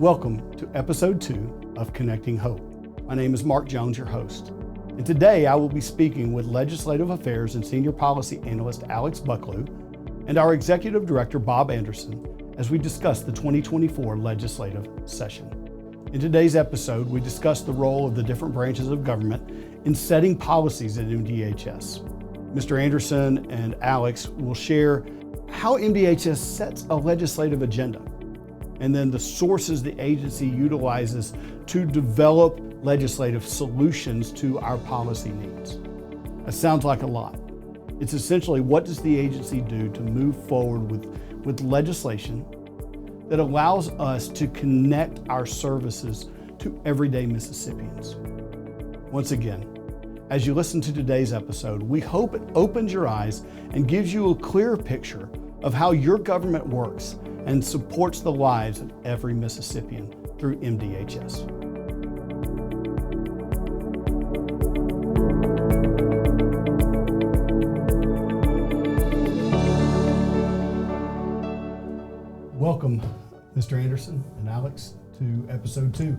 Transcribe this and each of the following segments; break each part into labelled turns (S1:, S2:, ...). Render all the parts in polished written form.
S1: Welcome to episode 2 of Connecting Hope. My name is Mark Jones, your host. And today I will be speaking with Legislative Affairs and Senior Policy Analyst Alex Bucklew and our Executive Director Bob Anderson as we discuss the 2024 legislative session. In today's episode, we discuss the role of the different branches of government in setting policies at MDHS. Mr. Anderson and Alex will share how MDHS sets a legislative agenda, and then the sources the agency utilizes to develop legislative solutions to our policy needs. That sounds like a lot. It's essentially, what does the agency do to move forward with legislation that allows us to connect our services to everyday Mississippians? Once again, as you listen to today's episode, we hope it opens your eyes and gives you a clearer picture of how your government works and supports the lives of every Mississippian through MDHS. Welcome, Mr. Anderson and Alex, to episode 2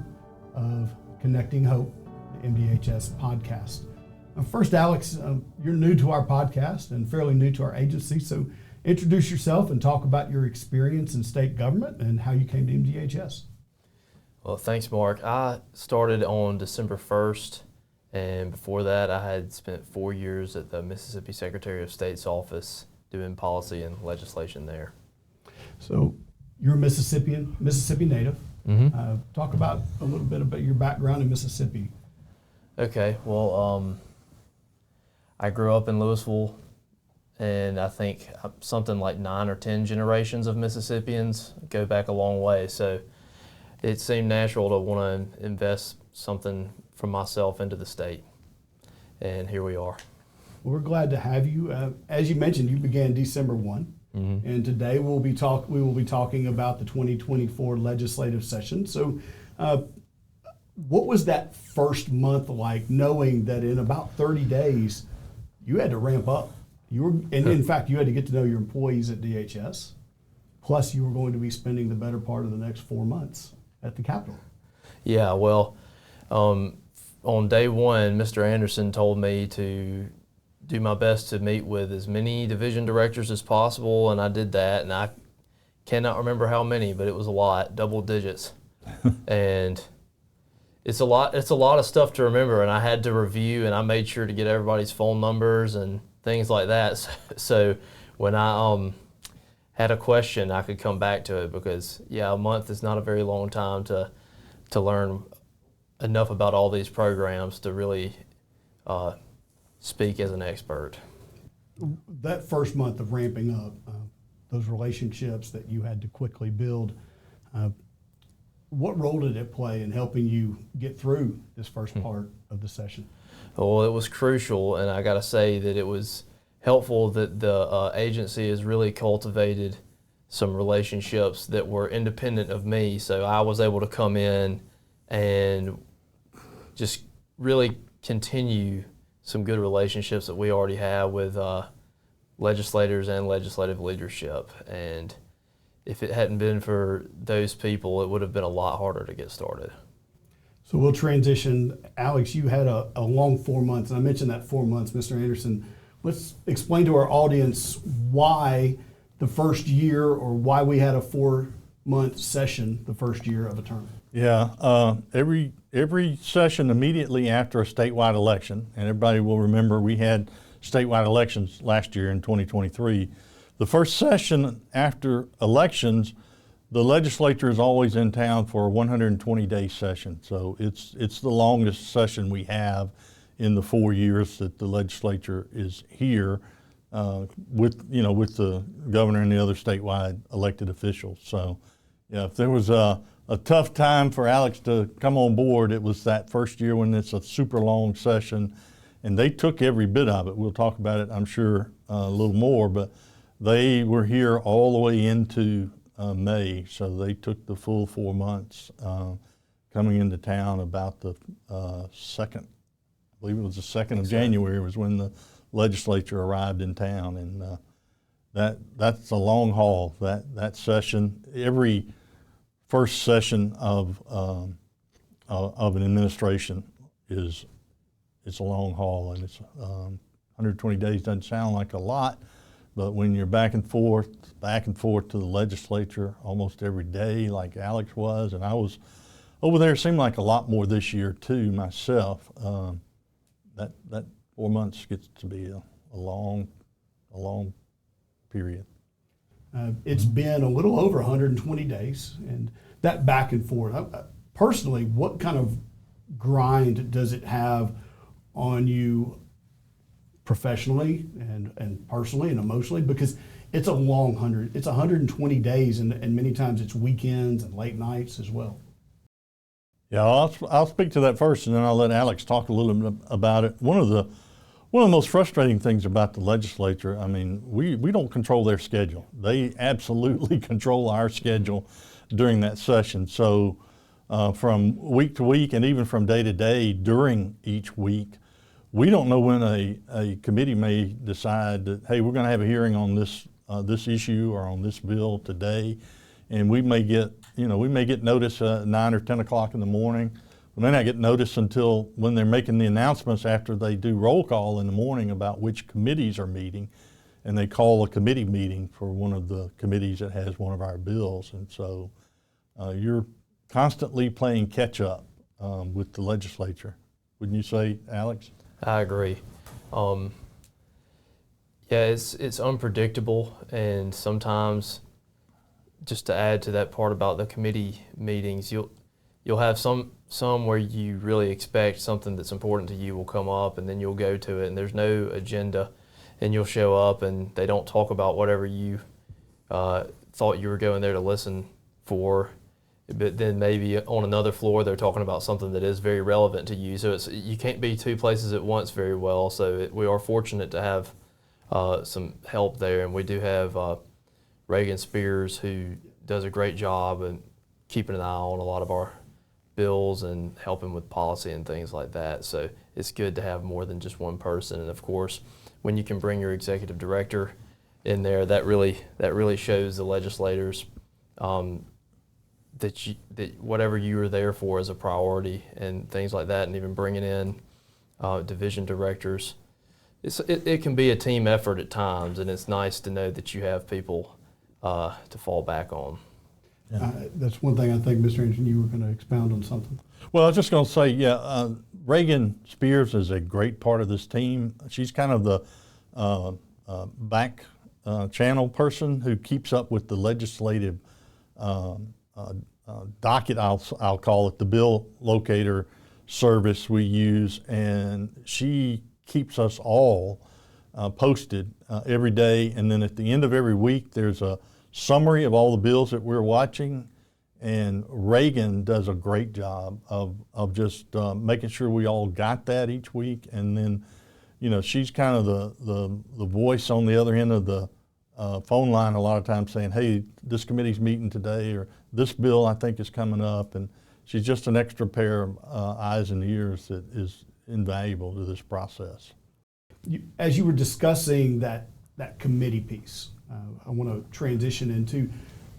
S1: of Connecting Hope, the MDHS podcast. First, Alex, you're new to our podcast and fairly new to our agency, so introduce yourself and talk about your experience in state government and how you came to MDHS.
S2: Well, thanks, Mark. I started on December 1st, and before that I had spent 4 years at the Mississippi Secretary of State's office doing policy and legislation there.
S1: So you're a Mississippi native.
S2: Mm-hmm.
S1: Talk about a little bit about your background in Mississippi.
S2: Okay, well, I grew up in Louisville, and I think something like 9 or 10 generations of Mississippians go back a long way. So it seemed natural to want to invest something from myself into the state. And here we are.
S1: Well, we're glad to have you. As you mentioned, you began December 1.
S2: Mm-hmm.
S1: And today we will be talking about the 2024 legislative session. So what was that first month like, knowing that in about 30 days you had to ramp up? In fact, you had to get to know your employees at DHS, plus you were going to be spending the better part of the next 4 months at the Capitol.
S2: Yeah, well, on day one, Mr. Anderson told me to do my best to meet with as many division directors as possible, and I did that, and I cannot remember how many, but it was a lot, double digits. And it's a lot of stuff to remember, and I had to review, and I made sure to get everybody's phone numbers and things like that. So when I had a question, I could come back to it, because a month is not a very long time to learn enough about all these programs to really speak as an expert.
S1: That first month of ramping up, those relationships that you had to quickly build, what role did it play in helping you get through this first part of the session?
S2: Well, it was crucial, and I got to say that it was helpful that the agency has really cultivated some relationships that were independent of me. So I was able to come in and just really continue some good relationships that we already have with legislators and legislative leadership. And if it hadn't been for those people, it would have been a lot harder to get started.
S1: So we'll transition. Alex, you had a long 4 months, and I mentioned that 4 months, Mr. Anderson. Let's explain to our audience why the first year, or why we had a 4-month session the first year of a term.
S3: Yeah, every session immediately after a statewide election, and everybody will remember we had statewide elections last year in 2023. The first session after elections, the legislature is always in town for a 120-day session. So it's the longest session we have in the 4 years that the legislature is here, with the governor and the other statewide elected officials. So if there was a tough time for Alex to come on board, it was that first year when it's a super long session, and they took every bit of it. We'll talk about it, I'm sure, a little more, but they were here all the way into May, so they took the full 4 months coming into town. About the second, I believe it was the 2nd of January was when the legislature arrived in town, and that's a long haul. That session, every first session of an administration it's a long haul, and it's 120 days doesn't sound like a lot, but when you're back and forth to the legislature almost every day, like Alex was, and I was over there, it seemed like a lot more this year too myself. That 4 months gets to be a long period.
S1: It's been a little over 120 days, and that back and forth. Personally, what kind of grind does it have on you professionally and personally and emotionally? Because it's a long 120 days, and many times it's weekends and late nights as well.
S3: Yeah, I'll speak to that first, and then I'll let Alex talk a little bit about it. One of the most frustrating things about the legislature, I mean, we don't control their schedule. They absolutely control our schedule during that session. So from week to week and even from day to day during each week, we don't know when a committee may decide that, hey, we're going to have a hearing on this issue or on this bill today, and we may get notice at 9 or 10 o'clock in the morning. We may not get notice until when they're making the announcements after they do roll call in the morning about which committees are meeting, and they call a committee meeting for one of the committees that has one of our bills. And so you're constantly playing catch up with the legislature. Wouldn't you say, Alex?
S2: I agree. Yeah, it's unpredictable, and sometimes, just to add to that part about the committee meetings, you'll have some where you really expect something that's important to you will come up, and then you'll go to it and there's no agenda, and you'll show up and they don't talk about whatever you thought you were going there to listen for, but then maybe on another floor they're talking about something that is very relevant to you. So you can't be two places at once very well. So we are fortunate to have some help there, and we do have Reagan Spears, who does a great job and keeping an eye on a lot of our bills and helping with policy and things like that. So it's good to have more than just one person. And of course, when you can bring your executive director in there, that really shows the legislators that whatever you were there for is a priority and things like that. And even bringing in division directors, it can be a team effort at times, and it's nice to know that you have people to fall back on.
S3: Yeah.
S1: That's one thing I think, Mr. Anderson, you were going to expound on something.
S3: Well, I was just going to say, yeah, Reagan Spears is a great part of this team. She's kind of the back channel person who keeps up with the legislative docket, I'll call it, the bill locator service we use, and she keeps us all posted every day. And then at the end of every week, there's a summary of all the bills that we're watching, and Reagan does a great job of just making sure we all got that each week. And then, she's kind of the voice on the other end of the phone line a lot of times saying, hey, this committee's meeting today, or this bill I think is coming up. And she's just an extra pair of eyes and ears that is invaluable to this process.
S1: As you were discussing that committee piece, I want to transition into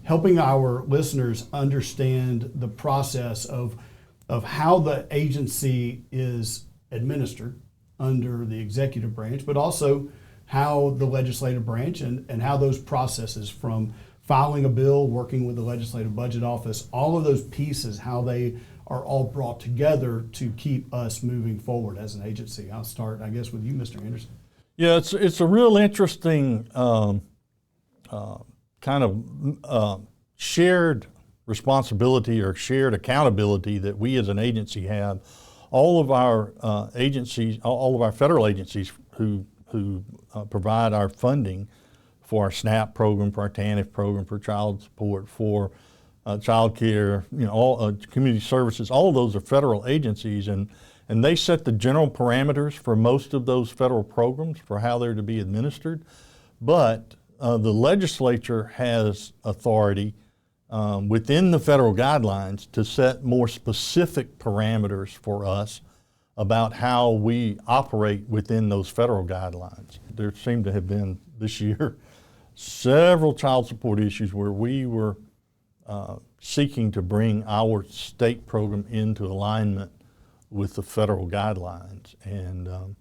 S1: helping our listeners understand the process of how the agency is administered under the executive branch, but also how the legislative branch and how those processes from filing a bill, working with the Legislative Budget Office, all of those pieces, how they are all brought together to keep us moving forward as an agency. I'll start, I guess, with you, Mr. Anderson.
S3: Yeah, it's a real interesting kind of shared responsibility or shared accountability that we as an agency have. All of our agencies, all of our federal agencies who provide our funding for our SNAP program, for our TANF program, for child support, for child care, all community services, all of those are federal agencies, and they set the general parameters for most of those federal programs for how they're to be administered. But the legislature has authority within the federal guidelines to set more specific parameters for us about how we operate within those federal guidelines. There seem to have been this year several child support issues where we were seeking to bring our state program into alignment with the federal guidelines. And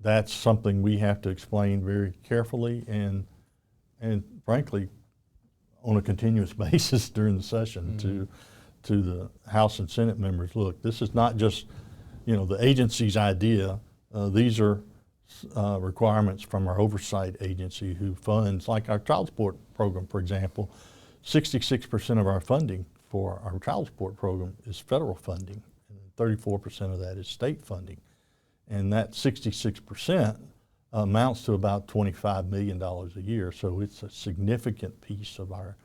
S3: that's something we have to explain very carefully and frankly on a continuous basis during the session to the House and Senate members. Look, this is not just the agency's idea. These are requirements from our oversight agency who funds, like our child support program, for example. 66% of our funding for our child support program is federal funding, and 34% of that is state funding. And that 66% amounts to about $25 million a year. So it's a significant piece of our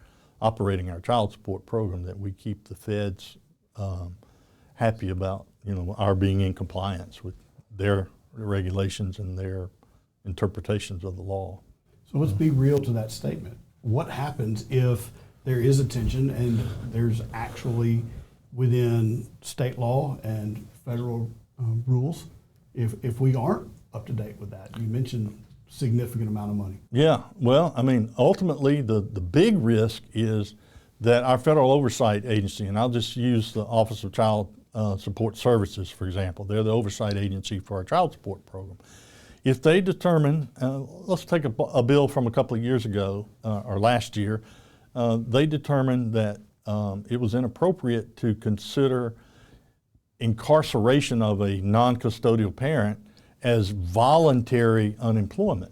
S3: operating our child support program that we keep the feds happy about, our being in compliance with their regulations and their interpretations of the law.
S1: So let's be real to that statement. What happens if there is a tension and there's actually within state law and federal rules, if we aren't up to date with that? You mentioned significant amount of money.
S3: Yeah, well, I mean, ultimately the big risk is that our federal oversight agency, and I'll just use the Office of Child Support Services, for example. They're the oversight agency for our child support program. If they determine, let's take a bill from a couple of years ago, or last year, they determined that it was inappropriate to consider incarceration of a non-custodial parent as voluntary unemployment.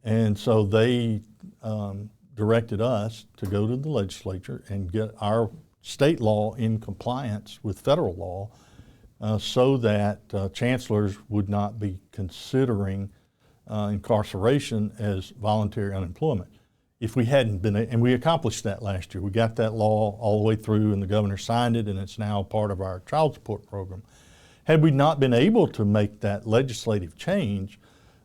S3: And so they directed us to go to the legislature and get our state law in compliance with federal law so that chancellors would not be considering incarceration as voluntary unemployment. If we hadn't been, and we accomplished that last year, we got that law all the way through and the governor signed it and it's now part of our child support program. Had we not been able to make that legislative change,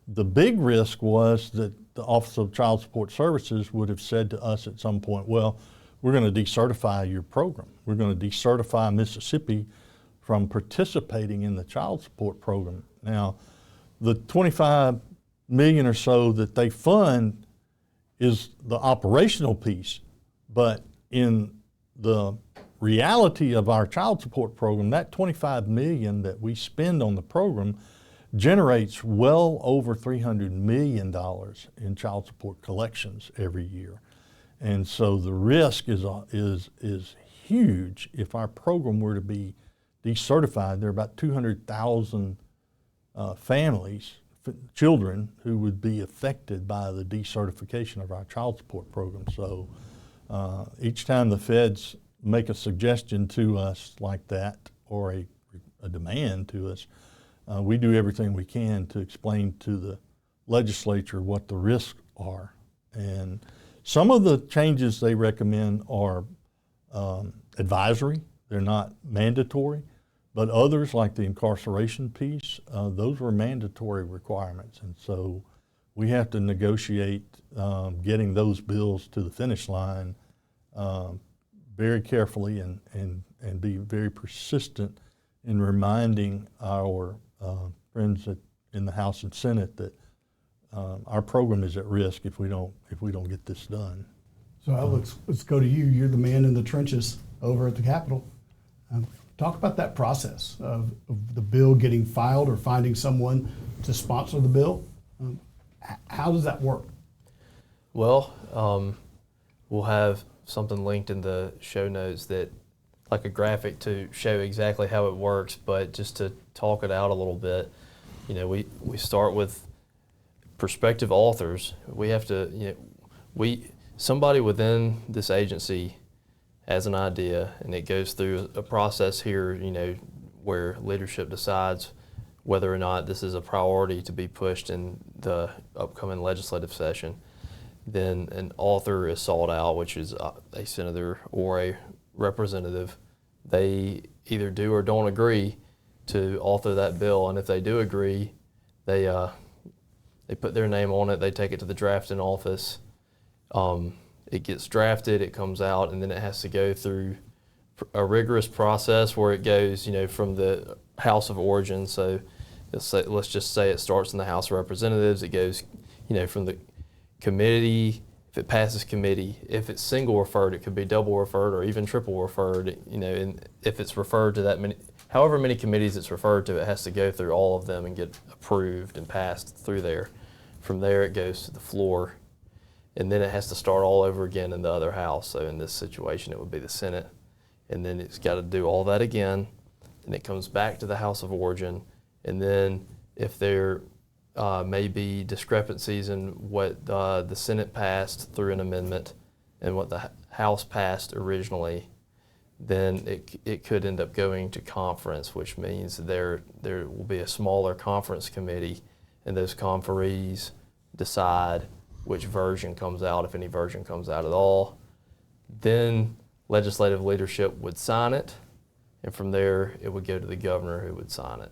S3: the big risk was that the Office of Child Support Services would have said to us at some point, well, we're going to decertify your program. We're going to decertify Mississippi from participating in the child support program. Now, the $25 million or so that they fund is the operational piece, but in the reality of our child support program, that $25 million that we spend on the program generates well over $300 million in child support collections every year. And so the risk is huge if our program were to be decertified. There are about 200,000 families, children, who would be affected by the decertification of our child support program. So each time the feds make a suggestion to us like that or a demand to us, we do everything we can to explain to the legislature what the risks are. And some of the changes they recommend are advisory. They're not mandatory. But others, like the incarceration piece, those were mandatory requirements. And so we have to negotiate getting those bills to the finish line very carefully and be very persistent in reminding our friends in the House and Senate that our program is at risk if we don't get this done.
S1: So Alex, let's go to you. You're the man in the trenches over at the Capitol. Talk about that process of the bill getting filed or finding someone to sponsor the bill. How does that work?
S2: Well, we'll have something linked in the show notes that, like a graphic to show exactly how it works, but just to talk it out a little bit, we start with prospective authors. We have to, somebody within this agency has an idea, and it goes through a process here, where leadership decides whether or not this is a priority to be pushed in the upcoming legislative session. Then an author is sought out, which is a senator or a representative. They either do or don't agree to author that bill, and if they do agree, they put their name on it, they take it to the drafting office. It gets drafted, it comes out, and then it has to go through a rigorous process where it goes, from the House of Origin. So let's just say it starts in the House of Representatives. It goes, from the committee. If if it passes committee. If it's single referred, it could be double referred or even triple referred, and if it's referred to that many, however many committees it's referred to, it has to go through all of them and get approved and passed through there. From there, it goes to the floor, and then it has to start all over again in the other house. So in this situation, it would be the Senate, and then it's got to do all that again, and it comes back to the House of Origin, and then if there may be discrepancies in what the Senate passed through an amendment and what the House passed originally, then it could end up going to conference, which means there will be a smaller conference committee, and those conferees decide which version comes out, if any version comes out at all. Then legislative leadership would sign it, and from there it would go to the governor, who would sign it.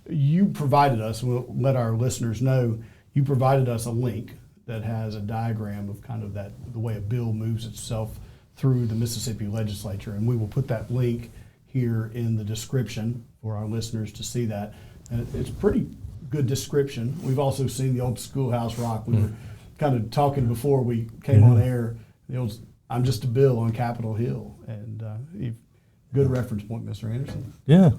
S1: You provided us, we'll let our listeners know, you provided us a link that has a diagram of kind of the way a bill moves itself through the Mississippi legislature, and we will put that link here in the description for our listeners to see that. And it's a pretty good description. We've also seen the old Schoolhouse Rock. We were kind of talking before we came on air, the old "I'm just a bill" on Capitol Hill, and good reference point, Mr. Anderson.
S3: Yeah.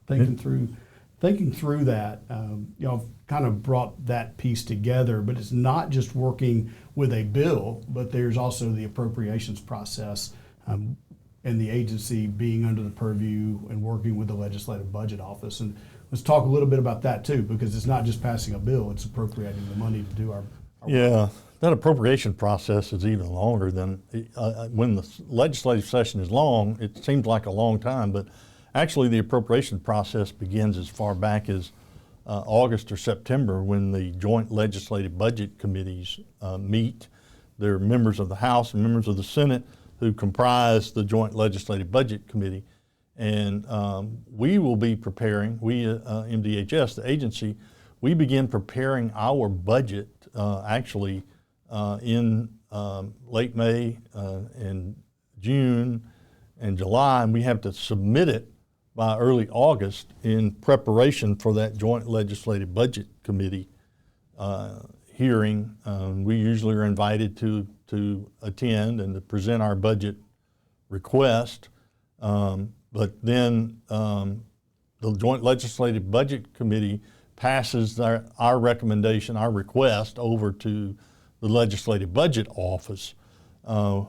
S1: Thinking through that, I've kind of brought that piece together, but it's not just working with a bill, but there's also the appropriations process, and the agency being under the purview and working with the Legislative Budget Office. And let's talk a little bit about that too, because it's not just passing a bill, it's appropriating the money to do our
S3: Yeah, that appropriation process is even longer than, when the legislative session is long, it seems like a long time, but actually the appropriation process begins as far back as August or September, when the joint legislative budget committees meet. They're members of the House and members of the Senate who comprise the joint legislative budget committee. And we will be preparing, MDHS, the agency, we begin preparing our budget actually in late May and June and July, and we have to submit it by early August in preparation for that joint legislative budget committee hearing. We usually are invited to attend and to present our budget request, but then the joint legislative budget committee passes our recommendation, our request, over to the legislative budget office,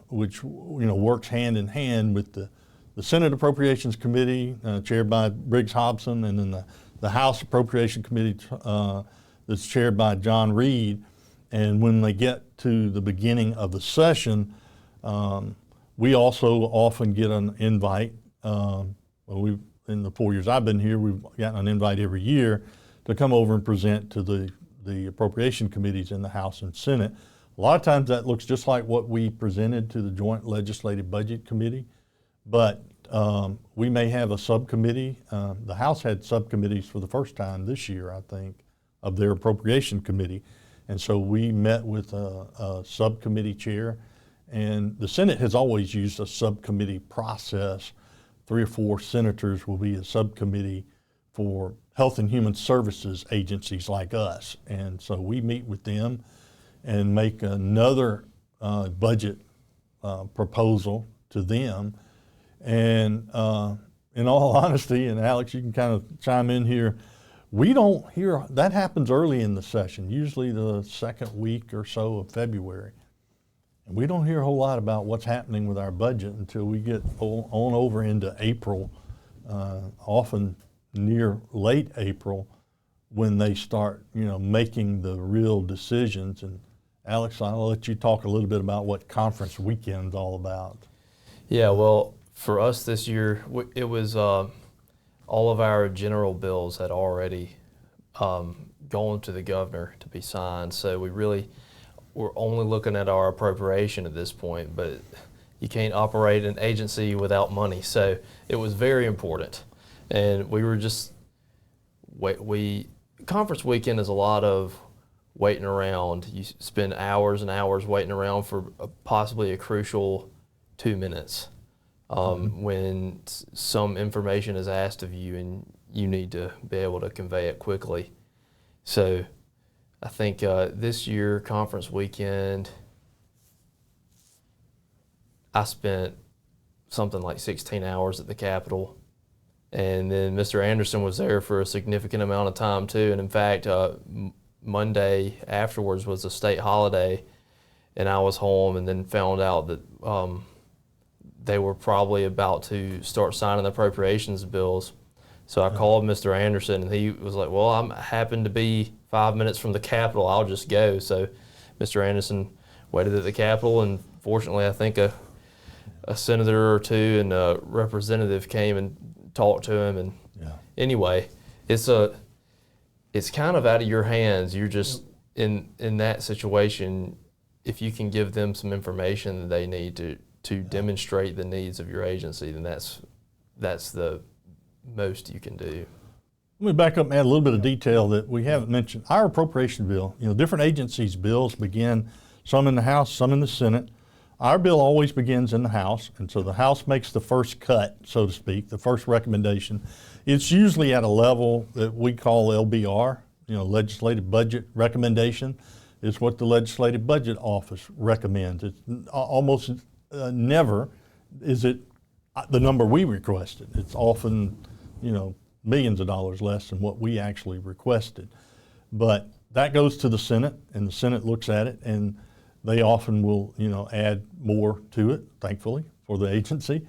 S3: which works hand in hand with the Senate Appropriations Committee, chaired by Briggs Hobson, and then the House Appropriation Committee that's chaired by John Reed. And when they get to the beginning of the session, we also often get an invite. In the 4 years I've been here, we've gotten an invite every year to come over and present to the appropriation committees in the House and Senate. A lot of times that looks just like what we presented to the Joint Legislative Budget Committee, but we may have a subcommittee. The House had subcommittees for the first time this year, I think, of their appropriation committee. And so we met with a subcommittee chair, and the Senate has always used a subcommittee process. 3 or 4 senators will be a subcommittee for Health and Human Services agencies like us. And so we meet with them and make another budget proposal to them. And in all honesty, and Alex, you can kind of chime in here, we don't hear, that happens early in the session, usually the second week or so of February. And we don't hear a whole lot about what's happening with our budget until we get on over into April, often near late April, when they start, making the real decisions. And Alex, I'll let you talk a little bit about what conference weekend's all about.
S2: Yeah, well, for us this year, it was all of our general bills had already gone to the governor to be signed. So we're only looking at our appropriation at this point, but you can't operate an agency without money. So it was very important. And we were just, conference weekend is a lot of waiting around. You spend hours and hours waiting around for possibly a crucial 2 minutes when some information is asked of you and you need to be able to convey it quickly. So I think this year, conference weekend, I spent something like 16 hours at the Capitol. And then Mr. Anderson was there for a significant amount of time too. And in fact, Monday afterwards was a state holiday, and I was home and then found out that they were probably about to start signing the appropriations bills. So I called Mr. Anderson, and he was like, well, I happen to be 5 minutes from the Capitol. I'll just go. So Mr. Anderson waited at the Capitol, and fortunately, I think a senator or two and a representative came and talked to him. And anyway, it's kind of out of your hands. You're just in that situation. If you can give them some information that they need to demonstrate the needs of your agency, then that's the most you can do.
S3: Let me back up and add a little bit of detail that we haven't mentioned. Our appropriation bill, different agencies' bills begin, some in the House, some in the Senate. Our bill always begins in the House, and so the House makes the first cut, so to speak, the first recommendation. It's usually at a level that we call LBR, legislative budget recommendation. Is what the Legislative Budget Office recommends. It's almost never is it the number we requested. It's often, millions of dollars less than what we actually requested. But that goes to the Senate, and the Senate looks at it, and they often will, add more to it, thankfully, for the agency.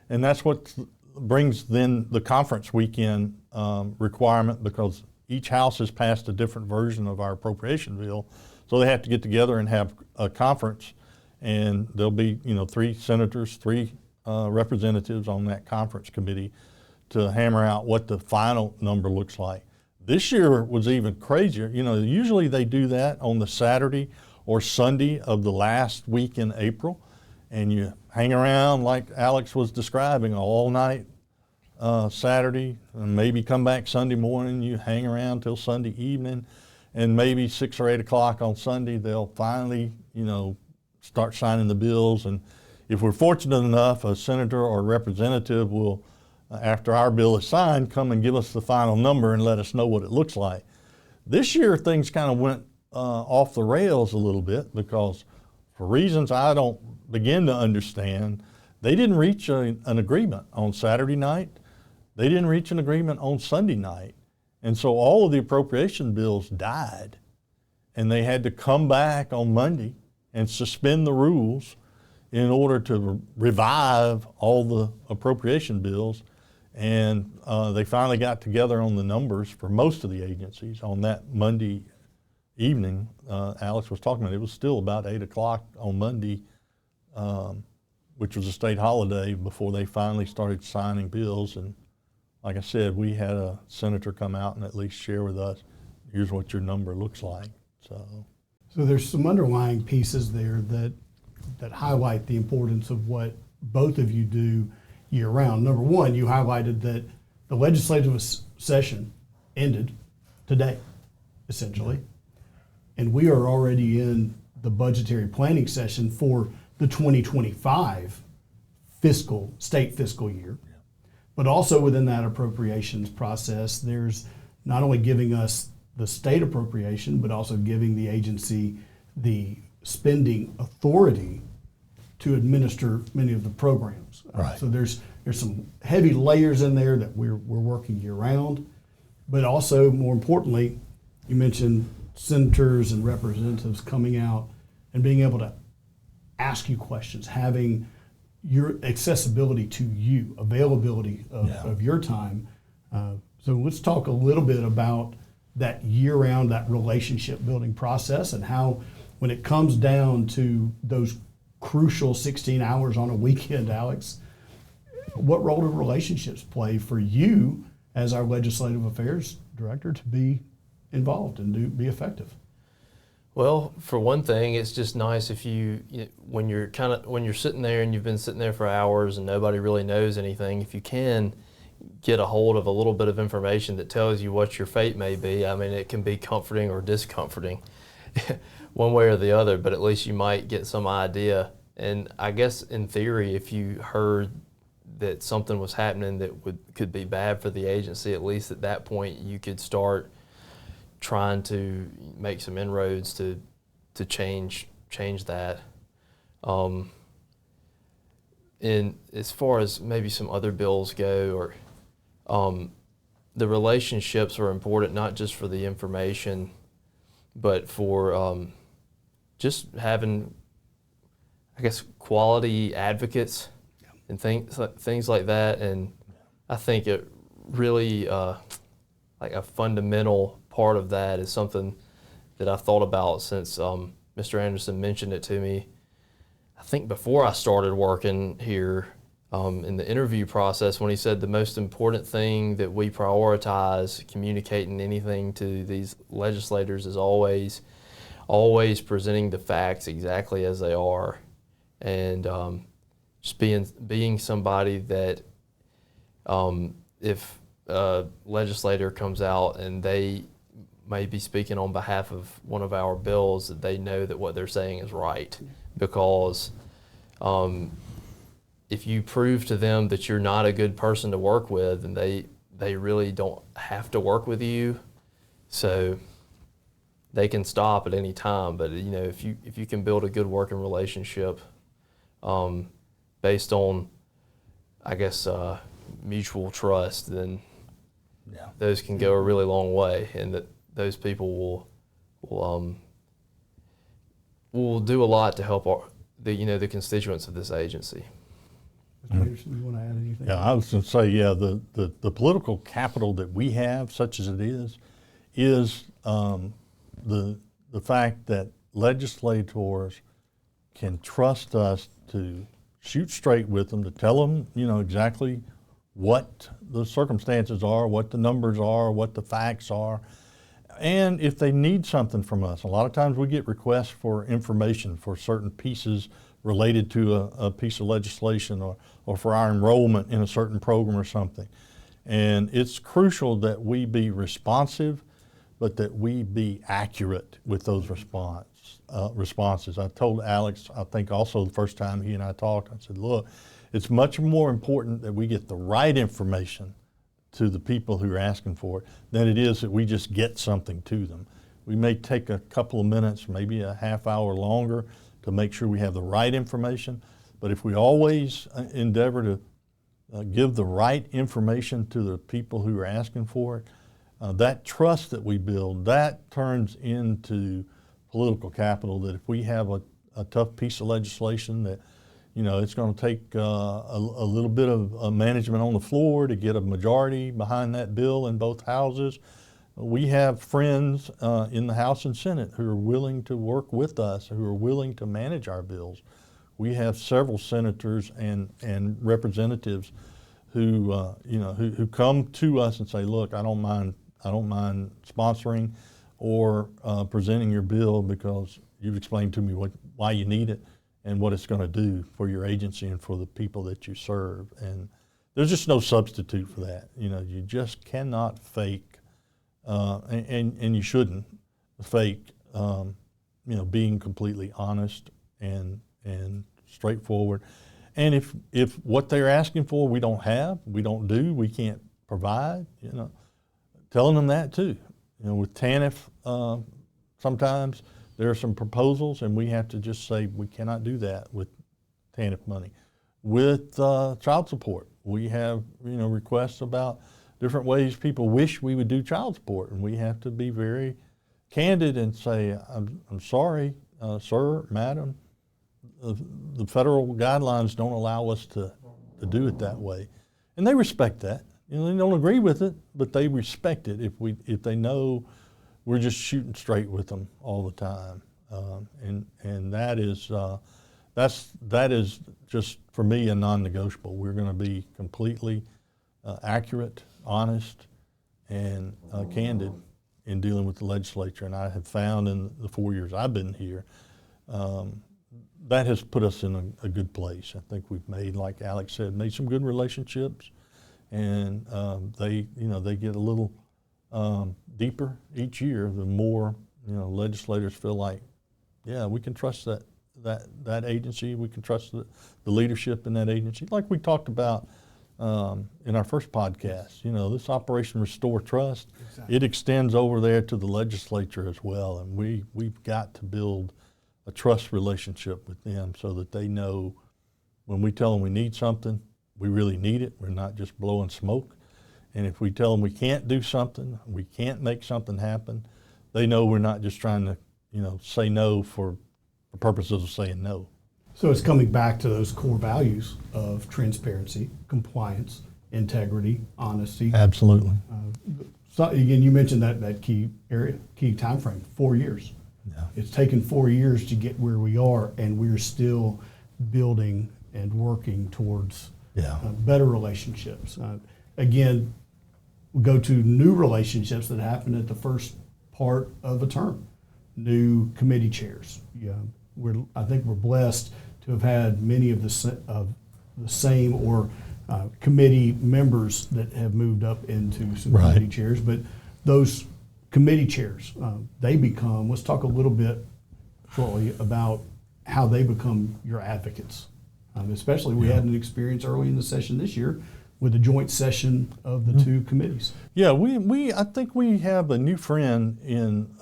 S3: And that's what brings then the conference weekend requirement, because each house has passed a different version of our appropriation bill. So they have to get together and have a conference, and there'll be, 3 senators, 3 representatives on that conference committee to hammer out what the final number looks like. This year was even crazier. Usually they do that on the Saturday or Sunday of the last week in April, and you hang around like Alex was describing all night Saturday, and maybe come back Sunday morning. You hang around till Sunday evening, and maybe 6 or 8 o'clock on Sunday they'll finally, start signing the bills. And if we're fortunate enough, a senator or representative will, after our bill is signed, come and give us the final number and let us know what it looks like. This year things kind of went off the rails a little bit, because for reasons I don't begin to understand, they didn't reach an agreement on Saturday night. They didn't reach an agreement on Sunday night. And so all of the appropriation bills died, and they had to come back on Monday and suspend the rules in order to revive all the appropriation bills. And they finally got together on the numbers for most of the agencies on that Monday evening. Alex was talking about it was still about 8 o'clock on Monday, which was a state holiday, before they finally started signing bills. And like I said, we had a senator come out and at least share with us, here's what your number looks like. So
S1: there's some underlying pieces there that highlight the importance of what both of you do year round. Number one, you highlighted that the legislative session ended today, essentially, and we are already in the budgetary planning session for the 2025 state fiscal year. But also within that appropriations process, there's not only giving us the state appropriation, but also giving the agency the spending authority to administer many of the programs.
S3: Right.
S1: So there's some heavy layers in there that we're working year round, but also more importantly, you mentioned senators and representatives coming out and being able to ask you questions, having your accessibility to you, availability of your time. So let's talk a little bit about that year-round, that relationship building process, and how when it comes down to those crucial 16 hours on a weekend, Alex, what role do relationships play for you as our legislative affairs director to be involved and be effective?
S2: Well, for one thing, it's just nice if when you're sitting there and you've been sitting there for hours and nobody really knows anything, if you can get a hold of a little bit of information that tells you what your fate may be. I mean, it can be comforting or discomforting one way or the other, but at least you might get some idea. And I guess in theory, if you heard that something was happening that could be bad for the agency, at least at that point you could start trying to make some inroads to change that. in as far as maybe some other bills go, or the relationships are important, not just for the information, but for just having, I guess, quality advocates and things like that. And I think it really, like a fundamental part of that is something that I've thought about since Mr. Anderson mentioned it to me. I think before I started working here, in the interview process, when he said the most important thing that we prioritize communicating anything to these legislators is always presenting the facts exactly as they are, and just being somebody that if a legislator comes out and they may be speaking on behalf of one of our bills, that they know that what they're saying is right, because if you prove to them that you're not a good person to work with, and they really don't have to work with you, so they can stop at any time. But if you can build a good working relationship based on, I guess, mutual trust, then those can go a really long way, and that those people will do a lot to help the constituents of this agency.
S1: Mr. Anderson, you want to add anything?
S3: Yeah, I was going to say, the political capital that we have, such as it is the fact that legislators can trust us to shoot straight with them, to tell them, exactly what the circumstances are, what the numbers are, what the facts are. And if they need something from us, a lot of times we get requests for information for certain pieces related to a piece of legislation, or for our enrollment in a certain program or something. And it's crucial that we be responsive, but that we be accurate with those responses. I told Alex, I think also the first time he and I talked, I said, look, it's much more important that we get the right information to the people who are asking for it than it is that we just get something to them. We may take a couple of minutes, maybe a half hour longer, to make sure we have the right information. But if we always endeavor to give the right information to the people who are asking for it, that trust that we build, that turns into political capital, that if we have a tough piece of legislation that, it's going to take a little bit of management on the floor to get a majority behind that bill in both houses. We have friends in the House and Senate who are willing to work with us, who are willing to manage our bills. We have several senators and representatives who come to us and say, look, I don't mind sponsoring or presenting your bill because you've explained to me why you need it and what it's going to do for your agency and for the people that you serve. And there's just no substitute for that. You just cannot fake, and you shouldn't fake, being completely honest and straightforward. And if what they're asking for we don't we can't provide, telling them that too. With TANF, sometimes there are some proposals and we have to just say we cannot do that with TANF money. With child support, we have requests about different ways people wish we would do child support, and we have to be very candid and say, I'm sorry, sir, madam, the federal guidelines don't allow us to do it that way. And they respect that. They don't agree with it, but they respect it if they know we're just shooting straight with them all the time. And that is just, for me, a non-negotiable. We're going to be completely accurate, honest, and candid in dealing with the legislature. And I have found in the 4 years I've been here, that has put us in a good place. I think we've made, like Alex said, made some good relationships, and they get a little deeper each year. The more legislators feel like, yeah, we can trust that agency. We can trust the leadership in that agency. Like we talked about in our first podcast, this Operation Restore Trust, exactly. It extends over there to the legislature as well, and we've got to build a trust relationship with them so that they know When we tell them we need something, we really need it. We're not just blowing smoke. And if we tell them we can't do something, we can't make something happen, they know we're not just trying to, say no for the purposes of saying no.
S1: So it's coming back to those core values of transparency, compliance, integrity, honesty.
S3: Absolutely.
S1: So again, you mentioned that key time frame, 4 years.
S3: Yeah.
S1: It's taken 4 years to get where we are, and we're still building and working towards better relationships. Again, we go to new relationships that happen at the first part of a term. New committee chairs. I think we're blessed to have had many of the same or committee members that have moved up into some committee chairs. But those committee chairs, let's talk a little bit shortly about how they become your advocates. Especially we had an experience early in the session this year with the joint session of the two committees.
S3: Yeah, I think we have a new friend in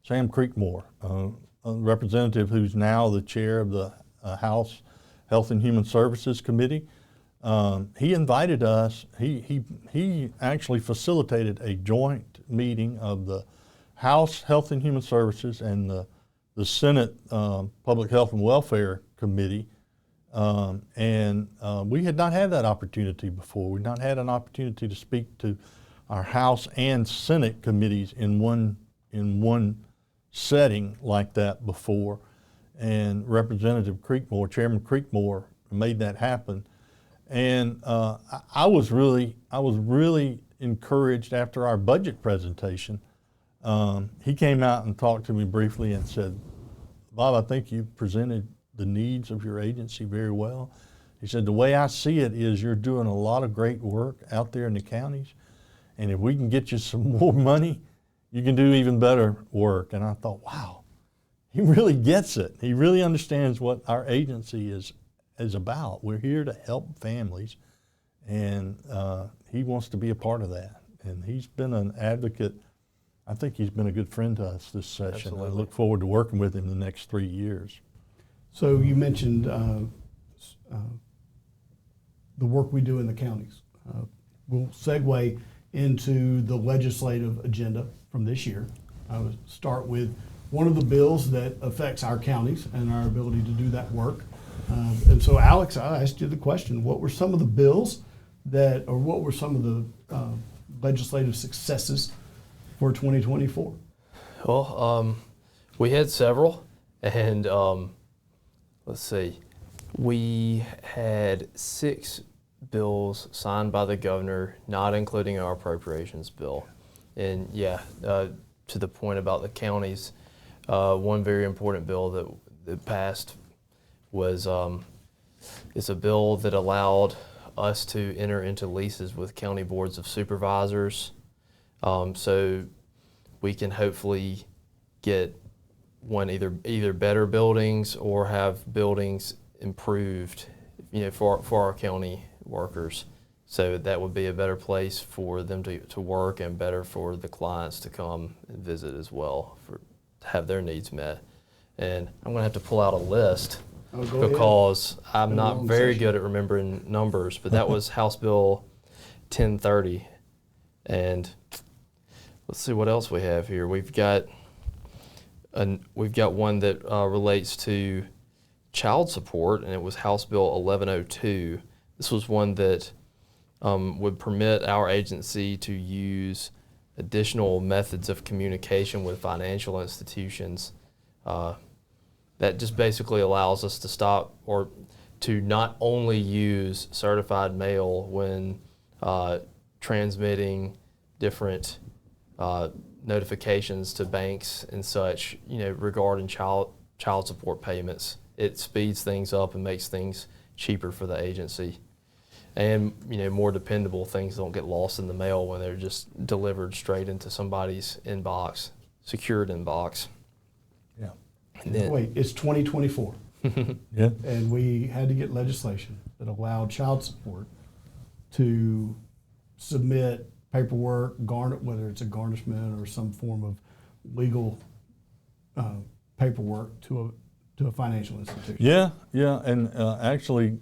S3: Sam Creekmore, a representative who's now the chair of the House Health and Human Services Committee. He invited us, he actually facilitated a joint meeting of the House Health and Human Services and the Senate Public Health and Welfare Committee. We had not had that opportunity before. We'd not had an opportunity to speak to our House and Senate committees in one setting like that before. And Representative Creekmore, Chairman Creekmore, made that happen. And I was really encouraged after our budget presentation. He came out and talked to me briefly and said, "Bob, I think you presented the needs of your agency very well." He said, "The way I see it is you're doing a lot of great work out there in the counties, and if we can get you some more money, you can do even better work." And I thought, wow, he really gets it. He really understands what our agency is about. We're here to help families, and he wants to be a part of that. And he's been an advocate. I think he's been a good friend to us this session.
S2: Absolutely.
S3: I look forward to working with him the next 3 years.
S1: So you mentioned the work we do in the counties. We'll segue into the legislative agenda from this year. I would start with one of the bills that affects our counties and our ability to do that work. And so, Alex, I asked you the question: what were some of the bills what were some of the legislative successes for 2024?
S2: Well, we had several, and let's see, we had 6 bills signed by the governor, not including our appropriations bill. And to the point about the counties, one very important bill that passed was it's a bill that allowed us to enter into leases with county boards of supervisors, so we can hopefully get either better buildings or have buildings improved, for our county workers. So that would be a better place for them to work, and better for the clients to come and visit as well, to have their needs met. And I'm going to have to pull out a list because I'm not very good at remembering numbers, but that was House Bill 1030. And let's see what else we have here. We've got one that relates to child support, and it was House Bill 1102. This was one that would permit our agency to use additional methods of communication with financial institutions. That just basically allows us to stop or to not only use certified mail when transmitting different notifications to banks and such, regarding child support payments. It speeds things up and makes things cheaper for the agency. And, more dependable. Things don't get lost in the mail when they're just delivered straight into somebody's inbox, secured inbox.
S3: Yeah.
S1: And then, wait, it's 2024.
S3: Yeah.
S1: And we had to get legislation that allowed child support to submit paperwork, whether it's a garnishment or some form of legal paperwork to to a financial institution.
S3: Yeah, and actually,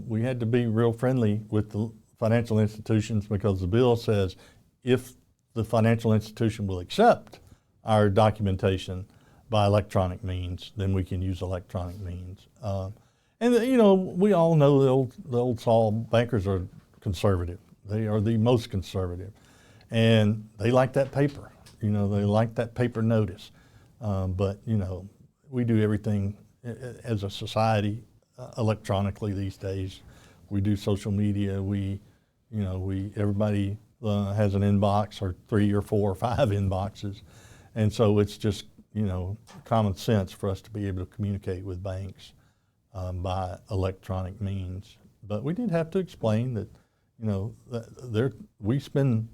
S3: we had to be real friendly with the financial institutions because the bill says if the financial institution will accept our documentation by electronic means, then we can use electronic means. And we all know the old saw bankers are conservative. They are the most conservative, and they like that paper. They like that paper notice. But we do everything as a society electronically these days. We do social media. Everybody has an inbox or 3 or 4 or 5 inboxes, and so it's just common sense for us to be able to communicate with banks by electronic means. But we did have to explain that we spend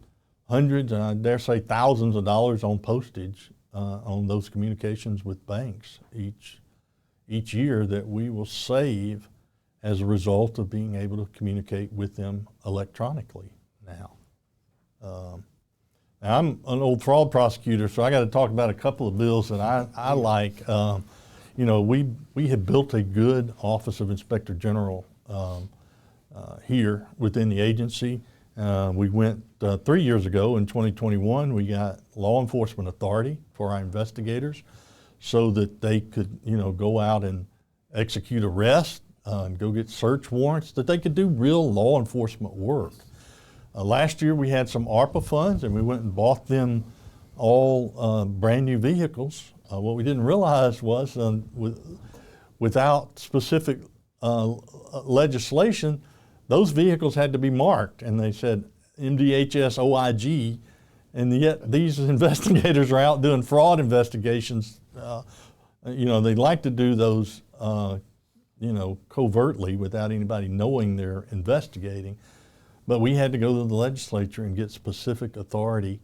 S3: hundreds and I dare say thousands of dollars on postage on those communications with banks each year that we will save as a result of being able to communicate with them electronically now. I'm an old fraud prosecutor, so I got to talk about a couple of bills that I like. We have built a good Office of Inspector General here within the agency. We went 3 years ago in 2021, we got law enforcement authority for our investigators so that they could, go out and execute arrests and go get search warrants, that they could do real law enforcement work. Last year we had some ARPA funds and we went and bought them all brand new vehicles. What we didn't realize was without specific legislation, those vehicles had to be marked, and they said MDHS OIG, and yet these investigators are out doing fraud investigations. They like to do those, covertly without anybody knowing they're investigating. But we had to go to the legislature and get specific authority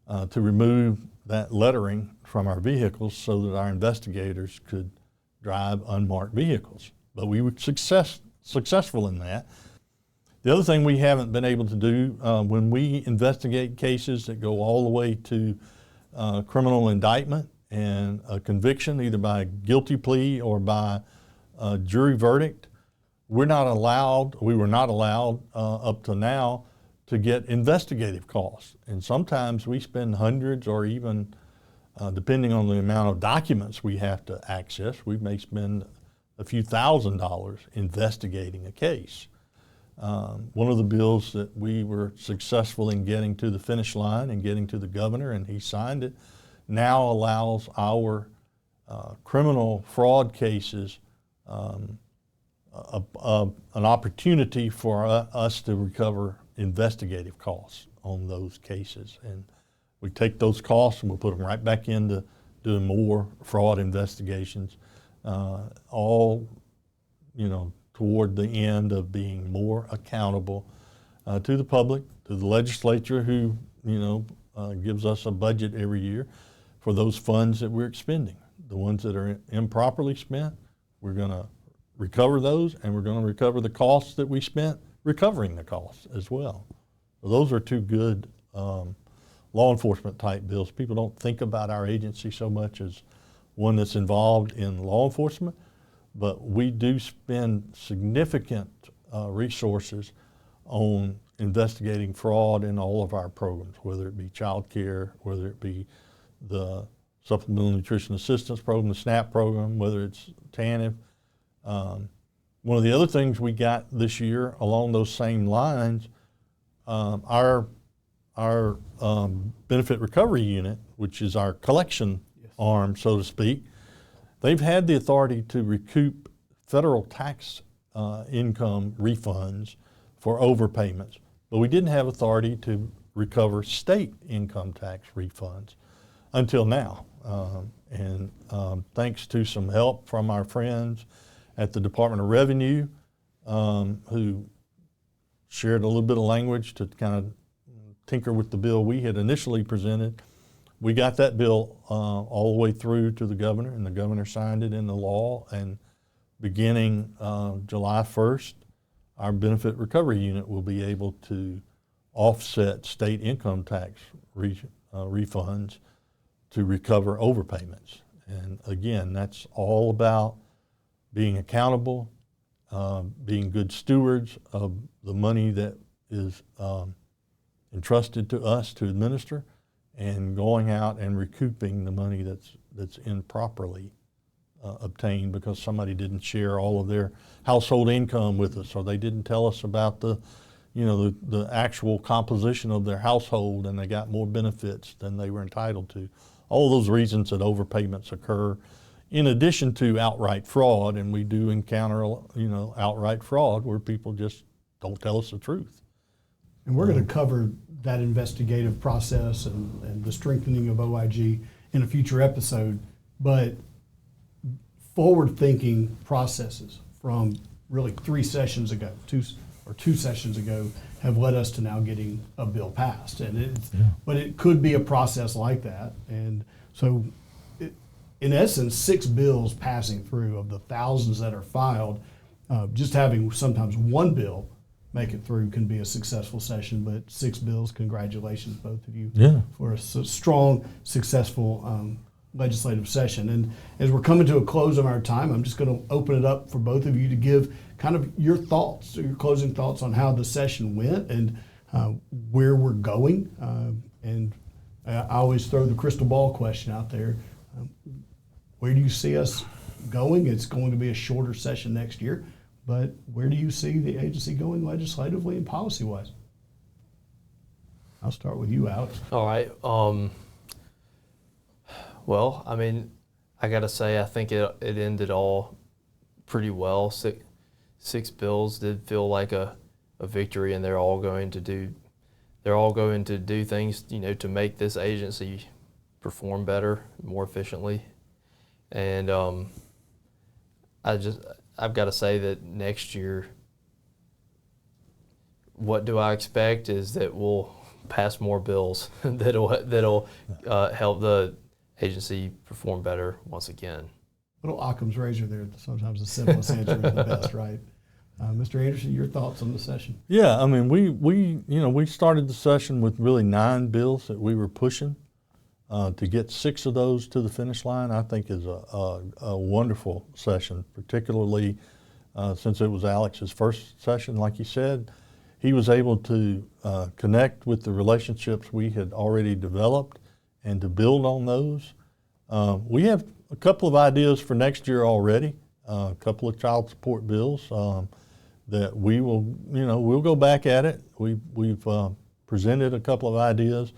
S3: to remove that lettering from our vehicles so that our investigators could drive unmarked vehicles. But we were successful in that. The other thing we haven't been able to do when we investigate cases that go all the way to criminal indictment and a conviction, either by a guilty plea or by a jury verdict, we were not allowed up to now to get investigative costs. And sometimes we spend hundreds or even, depending on the amount of documents we have to access, we may spend a few $1,000s investigating a case. One of the bills that we were successful in getting to the finish line and getting to the governor, and he signed it, now allows our criminal fraud cases an opportunity for us to recover investigative costs on those cases. And we take those costs and we'll put them right back into doing more fraud investigations, all, toward the end of being more accountable to the public, to the legislature who, gives us a budget every year for those funds that we're expending. The ones that are improperly spent, we're going to recover those, and we're going to recover the costs that we spent recovering the costs as well. So those are two good law enforcement type bills. People don't think about our agency so much as one that's involved in law enforcement, but we do spend significant resources on investigating fraud in all of our programs, whether it be child care, whether it be the Supplemental Nutrition Assistance Program, the SNAP program, whether it's TANF. One of the other things we got this year along those same lines, our benefit recovery unit, which is our collection arm, so to speak, they've had the authority to recoup federal tax income refunds for overpayments, but we didn't have authority to recover state income tax refunds until now. And thanks to some help from our friends at the Department of Revenue, who shared a little bit of language to kind of tinker with the bill we had initially presented, we got that bill all the way through to the governor, and the governor signed it into law. And beginning July 1st, our benefit recovery unit will be able to offset state income tax refunds to recover overpayments. And again, that's all about being accountable, being good stewards of the money that is entrusted to us to administer, and going out and recouping the money that's improperly obtained because somebody didn't share all of their household income with us, or they didn't tell us about the actual composition of their household, and they got more benefits than they were entitled to. All those reasons that overpayments occur, in addition to outright fraud, and we do encounter outright fraud where people just don't tell us the truth.
S1: And we're going to cover that investigative process and the strengthening of OIG in a future episode, but forward-thinking processes from really two sessions ago, have led us to now getting a bill passed. And but it could be a process like that. And so in essence, 6 bills passing through of the thousands that are filed, just having sometimes one bill make it through can be a successful session, but 6 bills, congratulations, both of you, for a strong, successful legislative session. And as we're coming to a close of our time, I'm just going to open it up for both of you to give kind of your thoughts, your closing thoughts on how the session went and where we're going. And I always throw the crystal ball question out there. Where do you see us going? It's going to be a shorter session next year, but where do you see the agency going legislatively and policy-wise? I'll start with you, Alex.
S2: All right. Well, I mean, I got to say, I think it ended all pretty well. Six bills did feel like a victory, and they're all going to do things, to make this agency perform better, more efficiently. And I've got to say that next year, what do I expect is that we'll pass more bills that'll help the agency perform better once again.
S1: Little Occam's razor there. Sometimes the simplest answer is the best, right? Mr. Anderson, your thoughts on the session?
S3: Yeah, I mean, we started the session with really 9 bills that we were pushing. To get 6 of those to the finish line, I think is a wonderful session, particularly since it was Alex's first session, like you said. He was able to connect with the relationships we had already developed and to build on those. We have a couple of ideas for next year already, a couple of child support bills that we will, we'll go back at it. We've presented a couple of ideas.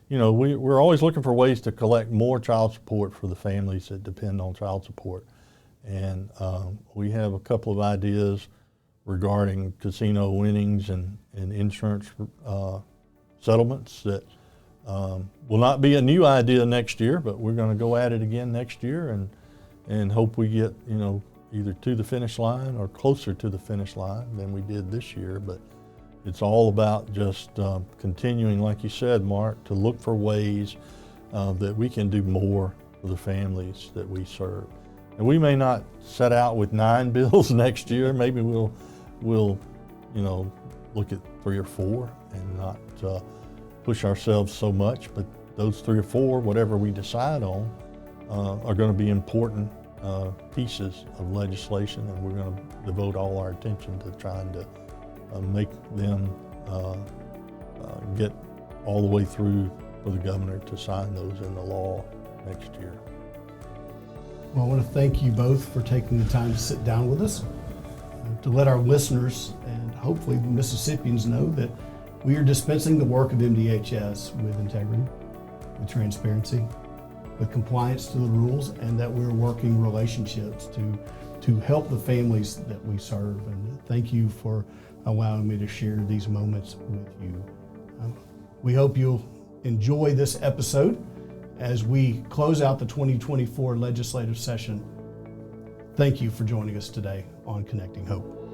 S3: We're always looking for ways to collect more child support for the families that depend on child support. And we have a couple of ideas regarding casino winnings and insurance settlements that will not be a new idea next year, but we're going to go at it again next year and hope we get, either to the finish line or closer to the finish line than we did this year. But it's all about just continuing, like you said, Mark, to look for ways that we can do more for the families that we serve. And we may not set out with 9 bills next year. Maybe we'll look at 3 or 4 and not push ourselves so much. But those 3 or 4, whatever we decide on, are going to be important pieces of legislation, and we're going to devote all our attention to trying to make them get all the way through for the governor to sign those into law next year.
S1: Well, I want to thank you both for taking the time to sit down with us, to let our listeners and hopefully the Mississippians know that we are dispensing the work of MDHS with integrity, with transparency, with compliance to the rules, and that we're working relationships to help the families that we serve. And thank you for allowing me to share these moments with you. We hope you'll enjoy this episode as we close out the 2024 legislative session. Thank you for joining us today on Connecting Hope.